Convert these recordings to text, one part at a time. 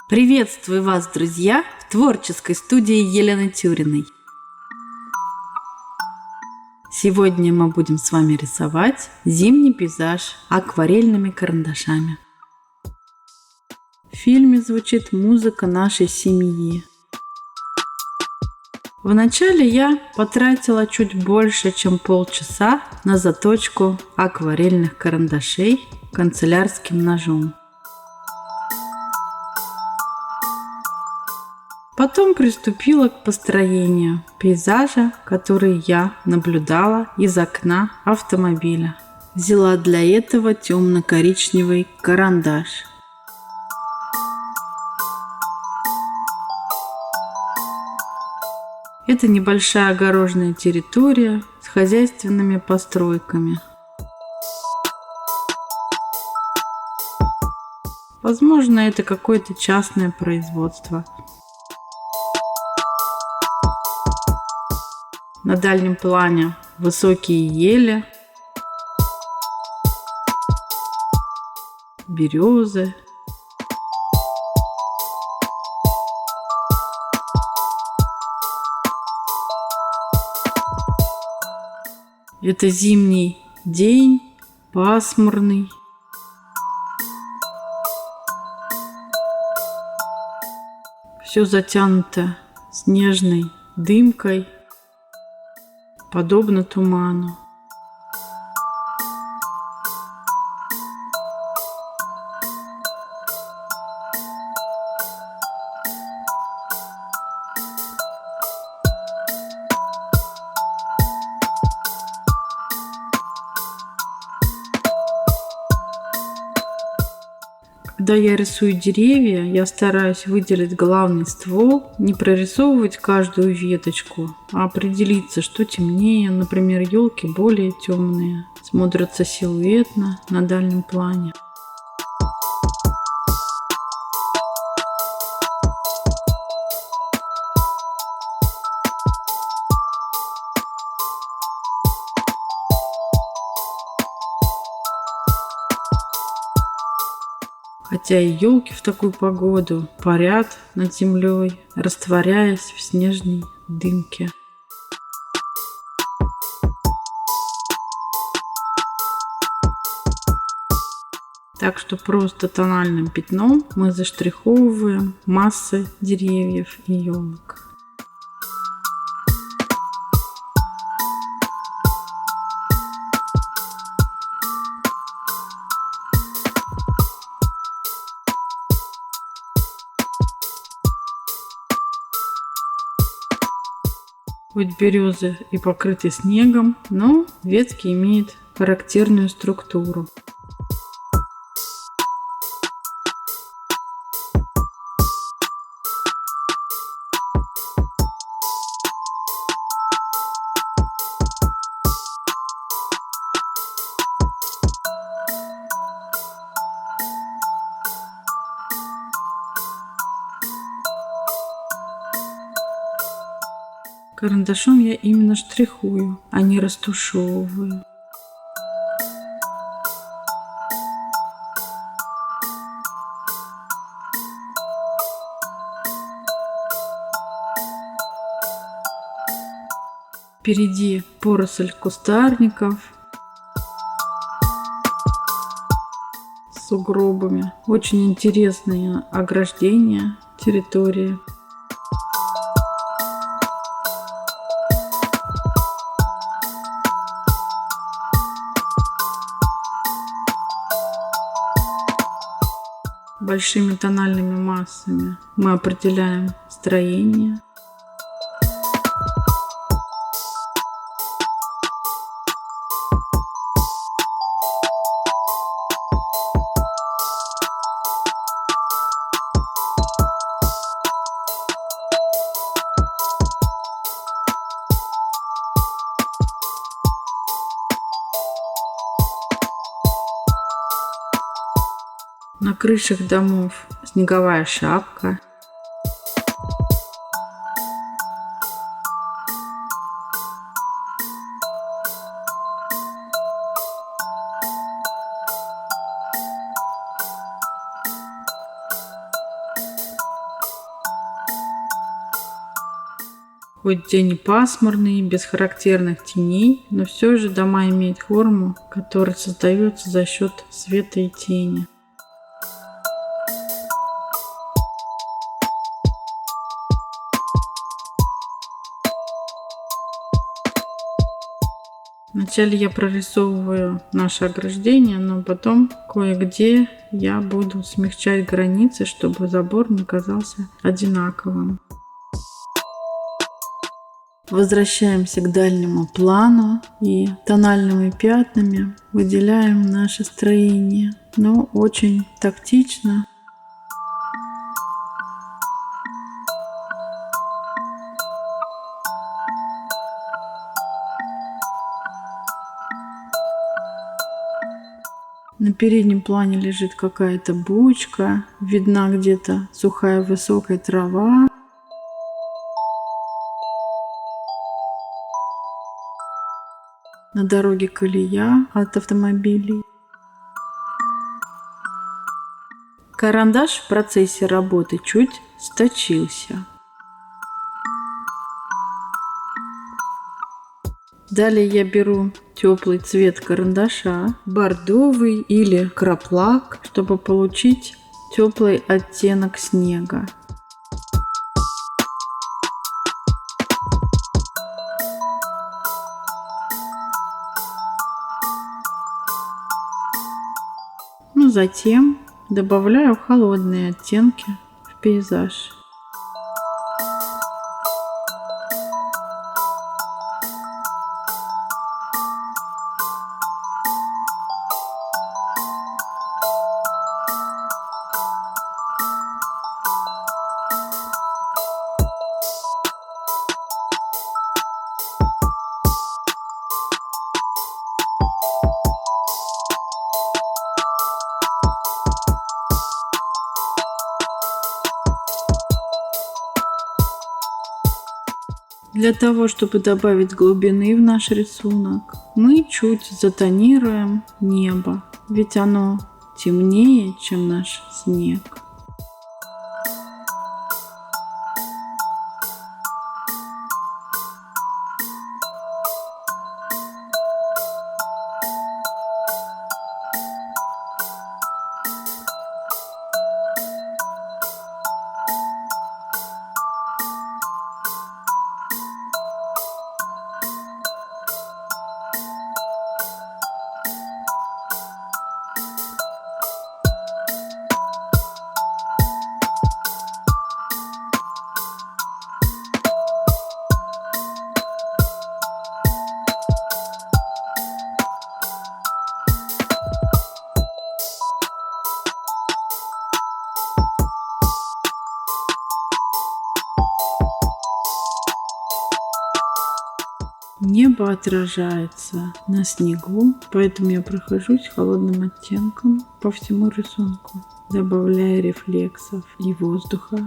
Приветствую вас, друзья, в творческой студии Елены Тюриной. Сегодня мы будем с вами рисовать зимний пейзаж акварельными карандашами. В фильме звучит музыка нашей семьи. Вначале я потратила чуть больше, чем полчаса на заточку акварельных карандашей канцелярским ножом. Потом приступила к построению пейзажа, который я наблюдала из окна автомобиля. Взяла для этого темно-коричневый карандаш. Это небольшая огороженная территория с хозяйственными постройками. Возможно, это какое-то частное производство. На дальнем плане высокие ели, березы. Это зимний день, пасмурный. Все затянуто снежной дымкой, подобно туману. Когда я рисую деревья, я стараюсь выделить главный ствол, не прорисовывать каждую веточку, а определиться, что темнее. Например, елки более темные, смотрятся силуэтно на дальнем плане. Хотя и елки в такую погоду парят над землей, растворяясь в снежной дымке. Так что просто тональным пятном мы заштриховываем массы деревьев и елок. Хоть березы и покрыты снегом, но ветки имеют характерную структуру. Карандашом я именно штрихую, а не растушевываю. Впереди поросль кустарников с сугробами. Очень интересное ограждение территории. Большими тональными массами мы определяем строение. На крышах домов снеговая шапка. Хоть день и пасмурный, без характерных теней, но все же дома имеют форму, которая создается за счет света и тени. Вначале я прорисовываю наше ограждение, но потом кое-где я буду смягчать границы, чтобы забор не казался одинаковым. Возвращаемся к дальнему плану и тональными пятнами выделяем наше строение, но очень тактично. На переднем плане лежит какая-то бочка, видна где-то сухая высокая трава. На дороге колея от автомобилей. Карандаш в процессе работы чуть сточился. Далее я беру теплый цвет карандаша, бордовый или краплак, чтобы получить теплый оттенок снега. Но затем добавляю холодные оттенки в пейзаж. Для того, чтобы добавить глубины в наш рисунок, мы чуть затонируем небо, ведь оно темнее, чем наш снег. Небо отражается на снегу, поэтому я прохожусь холодным оттенком по всему рисунку, добавляя рефлексов и воздуха.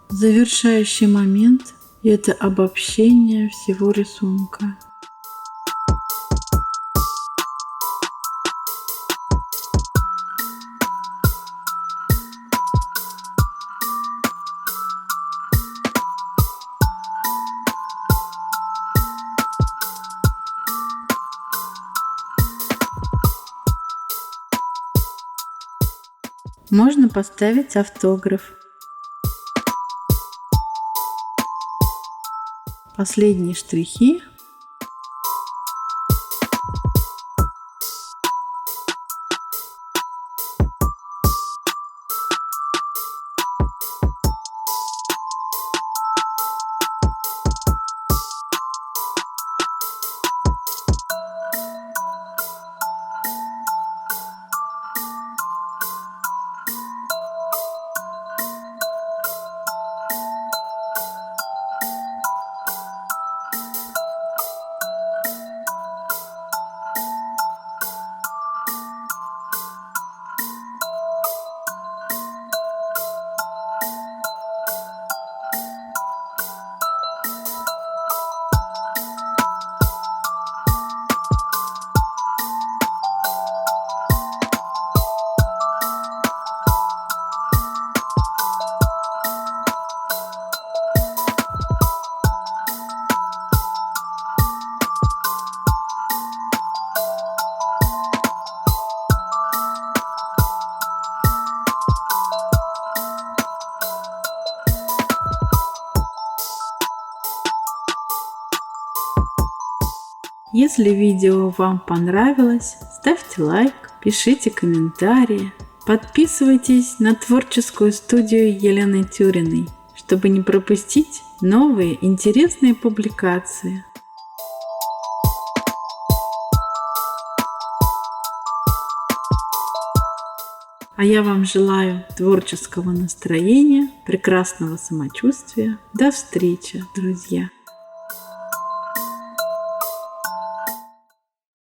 Завершающий момент – это обобщение всего рисунка. Можно поставить автограф. Последние штрихи. Если видео вам понравилось, ставьте лайк, пишите комментарии, подписывайтесь на творческую студию Елены Тюриной, чтобы не пропустить новые интересные публикации. А я вам желаю творческого настроения, прекрасного самочувствия. До встречи, друзья!